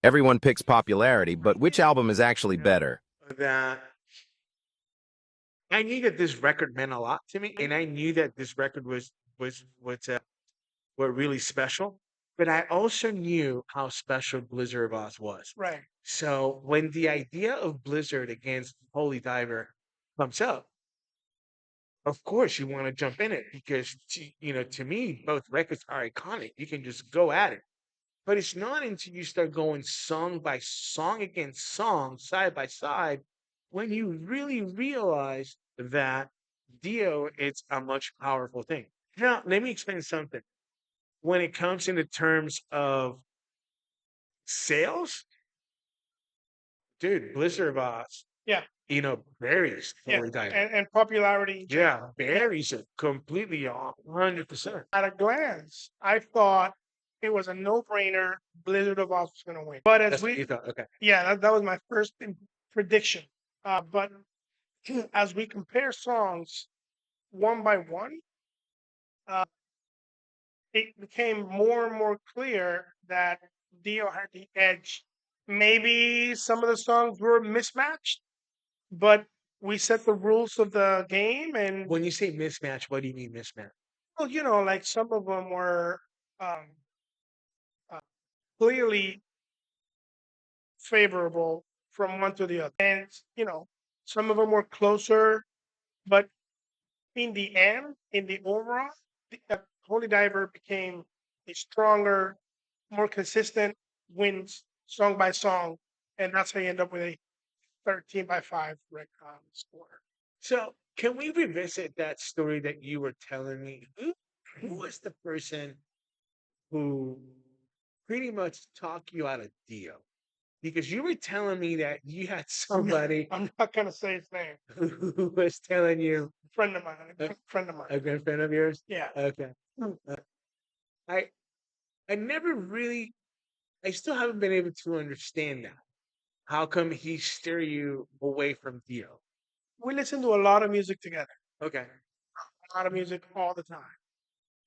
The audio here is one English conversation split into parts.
Everyone picks popularity, but which album is actually better? That I knew that this record meant a lot to me, and I knew that this record was were really special. But I also knew how special Blizzard of Oz was. Right. So when the idea of Blizzard against Holy Diver comes up, of course you want to jump in it because to me both records are iconic. You can just go at it. But it's not until you start going song by song against song, side by side, when you really realize that Dio is a much powerful thing. Now, let me explain something. When it comes into terms of sales, dude, Blizzard of Oz, Yeah. buries Yeah. Holy Diver. And popularity in general. Yeah, buries it completely off, 100%. At a glance, I thought it was a no-brainer. Blizzard of Oz was going to win. But That's what you thought. Okay. yeah, that was my first prediction. But as we compare songs one by one, uh, it became more and more clear that Dio had the edge. Maybe some of the songs were mismatched, but we set the rules of the game, and When you say mismatch, what do you mean mismatch? well, like some of them were um, uh, clearly favorable from one to the other, and some of them were closer. But in the end, in the overall, Holy Diver became a stronger, more consistent wins song by song, and that's how you end up with a 13-5 score. So, can we revisit that story that you were telling me? Who was the person who pretty much talked you out of Dio? Because you were telling me that you had somebody I'm not gonna say his name. who was telling you, Friend of mine, Uh, a friend of mine. a good friend of yours. Yeah. Okay. Uh, I I never really, I still haven't been able to understand that. How come he steer you away from Dio? We listen to a lot of music together, Okay. a lot of music all the time.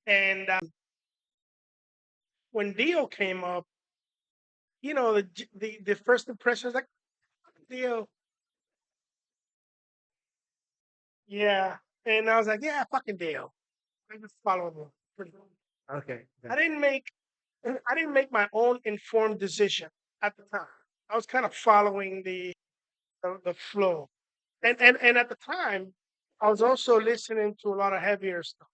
And when Dio came up, the first impression was like, Dio, yeah. And I was like, yeah, fucking Dio. I just followed him. Pretty much. Okay. I didn't make I didn't make my own informed decision at the time. I was kind of following the flow. And at the time, I was also listening to a lot of heavier stuff.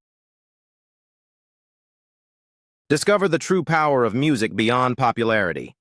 Discover the true power of music beyond popularity.